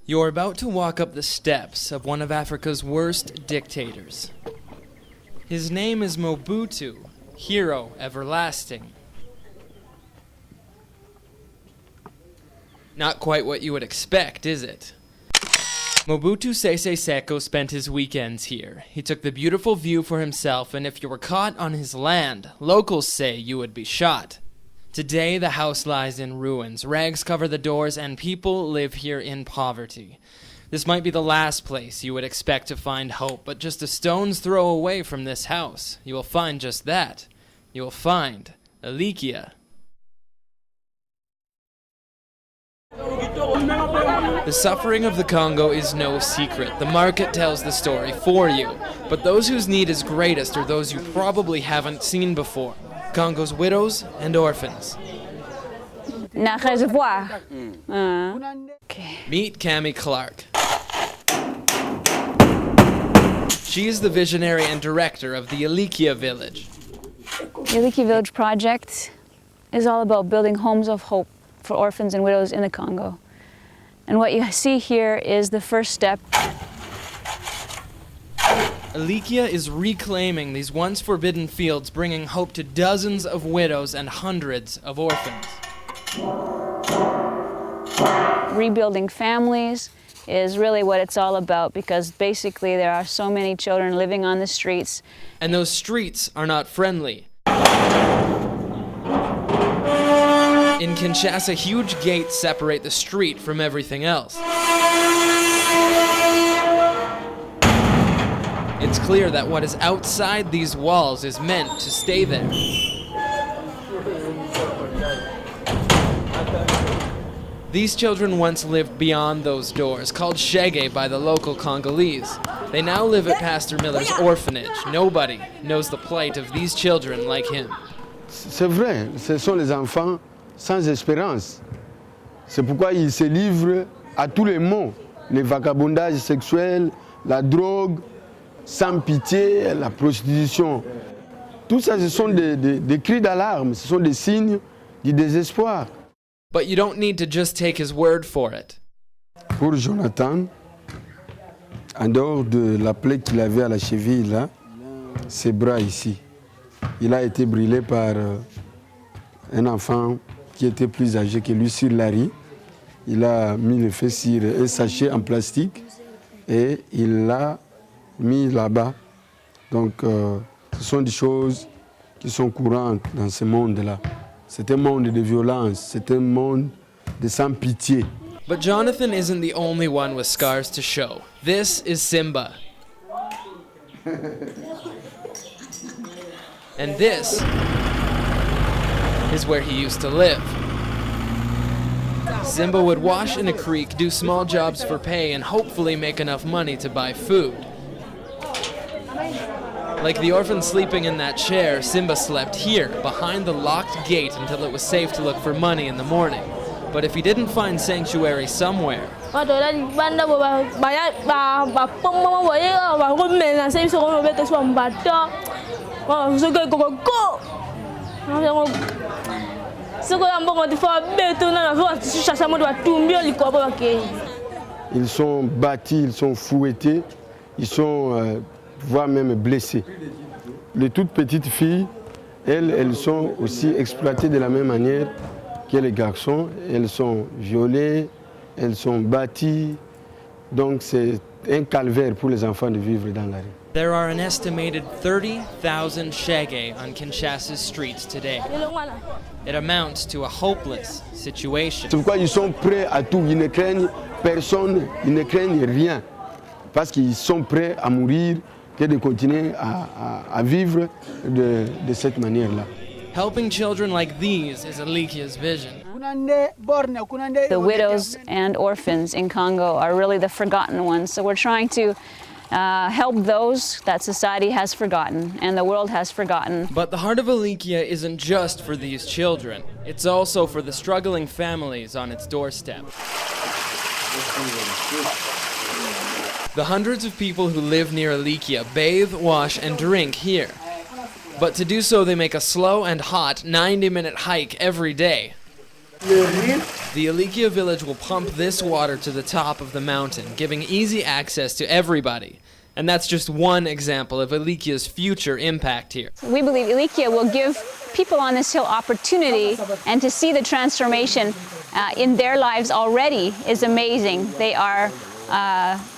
You're about to walk up the steps of one of Africa's worst dictators. His name is Mobutu, hero everlasting. Not quite what you would expect, is it? Mobutu Sese Seko spent his weekends here. He took the beautiful view for himself, and if you were caught on his land, locals say you would be shot. Today, the house lies in ruins. Rags cover the doors, and people live here in poverty. This might be the last place you would expect to find hope, but just a stone's throw away from this house, you will find just that. You will find Elikia. The suffering of the Congo is no secret. The market tells the story for you. But those whose need is greatest are those you probably haven't seen before. Congo's widows and orphans. Okay. Meet Cami Clark. She is the visionary and director of the Elikia village. The Elikia Village project is all about building homes of hope for orphans and widows in the Congo. And what you see here is the first step. Elikia is reclaiming these once forbidden fields, bringing hope to dozens of widows and hundreds of orphans. Rebuilding families is really what it's all about, because basically there are so many children living on the streets. And those streets are not friendly. In Kinshasa, huge gates separate the street from everything else. It's clear that what is outside these walls is meant to stay there. These children once lived beyond those doors, called Shege by the local Congolese. They now live at Pastor Miller's orphanage. Nobody knows the plight of these children like him. C'est vrai, ce sont les enfants sans espérance. C'est pourquoi ils se livrent à tous les maux, les vagabondages sexuels, la drogue, sans pitié, la prostitution. Tout ça, ce sont des cris d'alarme, ce sont des signes du désespoir. But you don't need to just take his word for it. Pour Jonathan, en dehors de la plaie qu'il avait à la cheville, là, ses bras ici, il a été brûlé par un enfant qui était plus âgé que lui sur la rue. Il a mis le feu sur un sachet en plastique et il l'a mis là-bas. Donc, ce sont des choses qui sont courantes dans ce monde-là. C'est un monde de violence, c'est un monde de sans pitié. But Jonathan isn't the only one with scars to show. This is Simba. And this is where he used to live. Simba would wash in a creek, do small jobs for pay, and hopefully make enough money to buy food. Like the orphan sleeping in that chair, Simba slept here, behind the locked gate, until it was safe to look for money in the morning. But if he didn't find sanctuary somewhere, ils sont battus, ils sont fouettés, ils sont voire même blessés. Les toutes petites filles, elles sont aussi exploitées de la même manière que les garçons. Elles sont violées, elles sont battues. Donc c'est un calvaire pour les enfants de vivre dans la rue. There are an estimated 30,000 Shege on Kinshasa's streets today. It amounts to a hopeless situation. C'est pourquoi ils sont prêts à tout. Ils ne craignent personne, ils ne craignent rien. Parce qu'ils sont prêts à mourir que de continuer à vivre de cette manière-là. Helping children like these is Elikia's vision. The widows and orphans in Congo are really the forgotten ones. So we're trying to help those that society has forgotten and the world has forgotten. But the heart of Elikia isn't just for these children. It's also for the struggling families on its doorstep. The hundreds of people who live near Elikia bathe, wash, and drink here. But to do so, they make a slow and hot 90-minute hike every day. The Elikia village will pump this water to the top of the mountain, giving easy access to everybody. And that's just one example of Elikia's future impact here. We believe Elikia will give people on this hill opportunity, and to see the transformation in their lives already is amazing. They are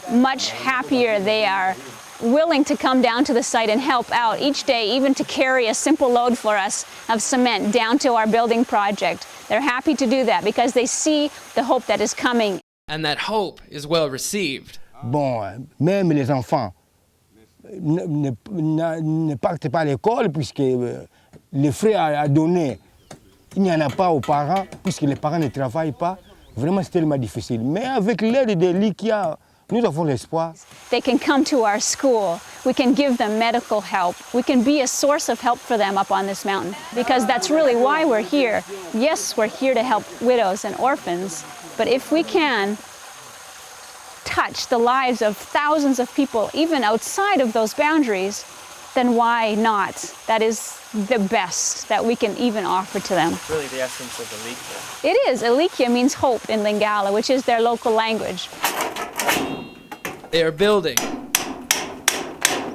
much happier. They are willing to come down to the site and help out each day, even to carry a simple load for us of cement down to our building project. They're happy to do that because they see the hope that is coming. And that hope is well received. Bon, même les enfants ne partent pas à l'école puisque les frais à donner, il n'y en a pas aux parents puisque les parents ne travaillent pas. Vraiment, c'est tellement difficile. Mais avec l'aide de Elikia, nous avons l'espoir. They can come to our school. We can give them medical help. We can be a source of help for them up on this mountain, because that's really why we're here. Yes, we're here to help widows and orphans, but if we can touch the lives of thousands of people, even outside of those boundaries, then why not? That is the best that we can even offer to them. Really the essence of Elikia. It is. Elikia means hope in Lingala, which is their local language. They are building.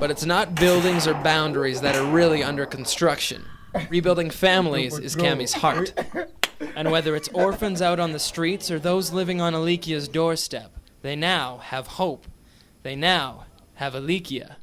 But it's not buildings or boundaries that are really under construction. Rebuilding families is Cammie's heart. And whether it's orphans out on the streets or those living on Elikia's doorstep, they now have hope. They now have Elikia.